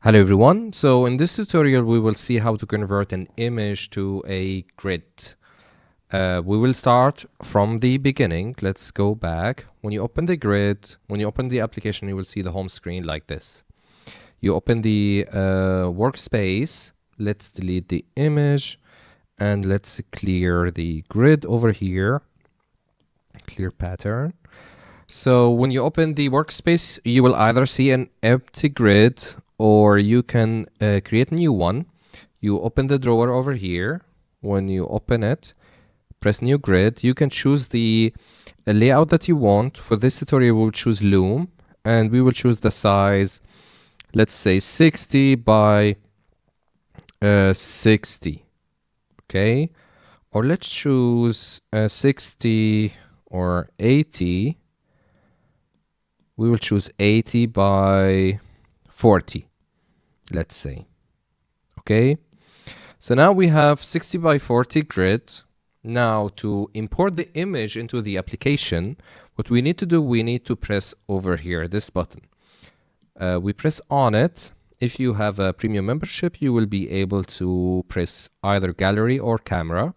Hello everyone. So in this tutorial we will see how to convert an image to a grid. We will start from the beginning. Let's go back. When you open the grid, when you open the application, you will see the home screen like this. You open the workspace. Let's delete the image and let's clear the grid over here. Clear pattern. So when you open the workspace, you will either see an empty grid or you can create a new one. You open the drawer over here. When you open it, press new grid. You can choose the layout that you want. For this tutorial, we'll choose Loom and we will choose the size, let's say 60 by 60. Okay. Or let's choose 60 or 80. We will choose 80 by 40, let's say. Okay, so now we have 60 by 40 grid. Now to import the image into the application, what we need to do, we need to press over here, this button. We press on it. If you have a premium membership, you will be able to press either gallery or camera.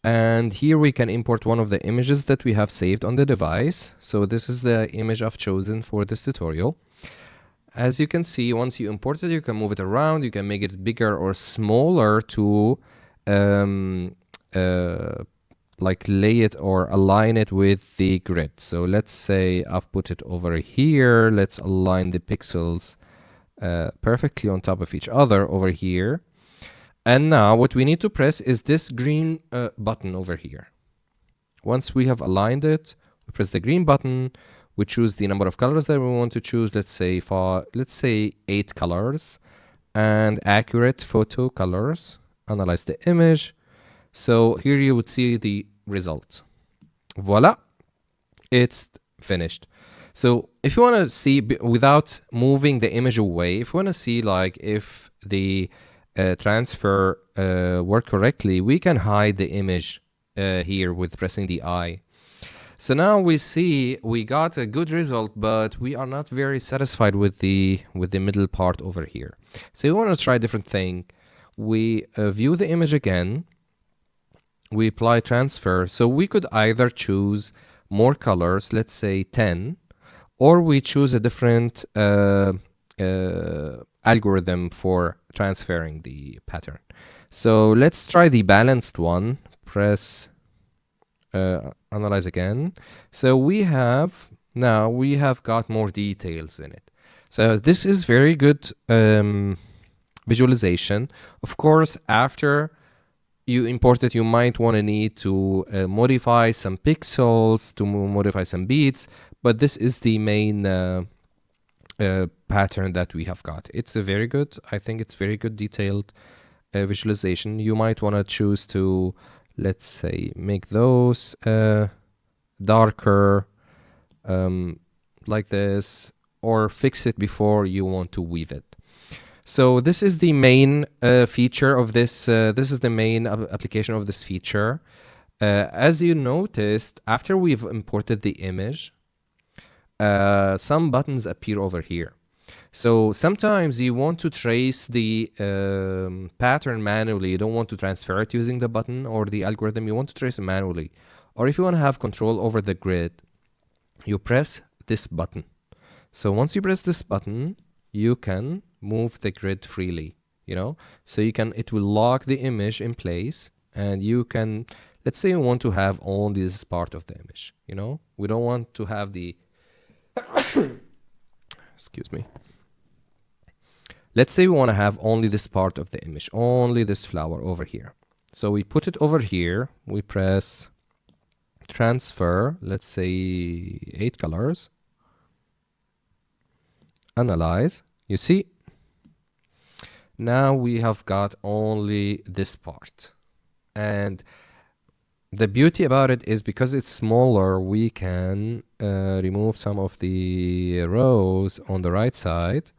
And here we can import one of the images that we have saved on the device. So this is the image I've chosen for this tutorial. As you can see, once you import it, you can move it around. You can make it bigger or smaller to like lay it or align it with the grid. So let's say I've put it over here. Let's align the pixels perfectly on top of each other over here. And now what we need to press is this green button over here. Once we have aligned it, we press the green button. We choose the number of colors that we want to choose. Let's say 8 colors and accurate photo colors. Analyze the image. So here you would see the result. Voila, it's finished. So if you want to see without moving the image away, if you want to see like if the transfer work correctly, we can hide the image here with pressing the I. So now we see we got a good result, but we are not very satisfied with the middle part over here. So we want to try a different thing. We view the image again. We apply transfer. So we could either choose more colors, let's say 10, or we choose a different algorithm for transferring the pattern. So let's try the balanced one. Press analyze again. So we have got more details in it. So this is very good visualization. Of course, after you import it, you might need to modify some pixels, to modify some beads, but this is the main pattern that we have got. It's a very good, I think it's very good detailed visualization. You might want to choose to, let's say, make those darker like this, or fix it before you want to weave it. So this is the main feature of this. This is the main application of this feature. As you noticed, after we've imported the image, some buttons appear over here. So sometimes you want to trace the pattern manually. You don't want to transfer it using the button or the algorithm. You want to trace it manually. Or if you want to have control over the grid, you press this button. So once you press this button, you can move the grid freely, you know? So you can, it will lock the image in place, and you can, let's say you want to have only this part of the image, you know? We don't want to have the excuse me. Let's say we want to have only this part of the image, only this flower over here. So we put it over here, we press transfer, let's say 8 colors, analyze, you see, now we have got only this part. And the beauty about it is because it's smaller, we can remove some of the rows on the right side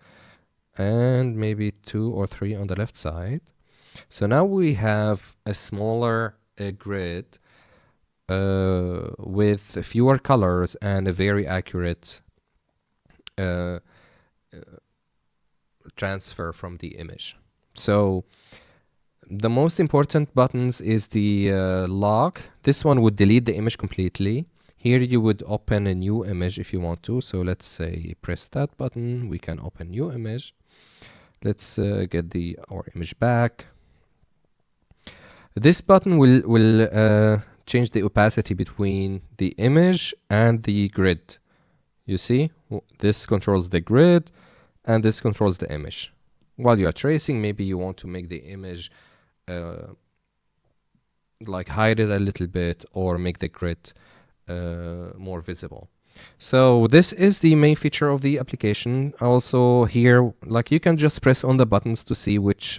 and maybe 2 or 3 on the left side. So now we have a smaller grid with fewer colors and a very accurate transfer from the image. So the most important buttons is the lock. This one would delete the image completely. Here you would open a new image if you want to. So let's say press that button. We can open new image. Let's get our image back. This button will change the opacity between the image and the grid. You see, this controls the grid and this controls the image. While you are tracing, maybe you want to make the image like hide it a little bit or make the grid more visible. So this is the main feature of the application. Also here, like you can just press on the buttons to see which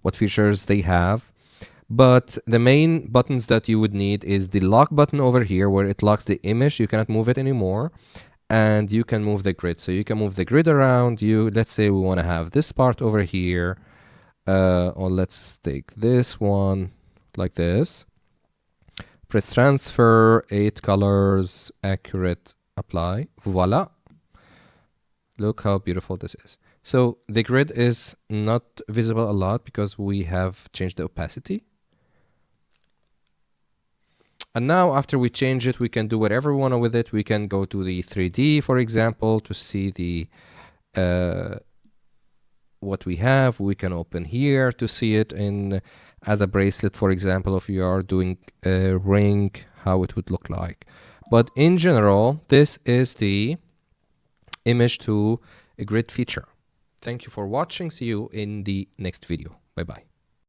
what features they have. But the main buttons that you would need is the lock button over here where it locks the image. You cannot move it anymore. And you can move the grid. So you can move the grid around. Let's say we want to have this part over here. Or let's take this one like this. Press transfer, 8 colors, accurate, apply. Voila. Look how beautiful this is. So the grid is not visible a lot because we have changed the opacity. And now after we change it, we can do whatever we want with it. We can go to the 3D, for example, to see the what we have. We can open here to see it as a bracelet, for example, if you are doing a ring, how it would look like. But in general, this is the image to a grid feature. Thank you for watching. See you in the next video. Bye-bye.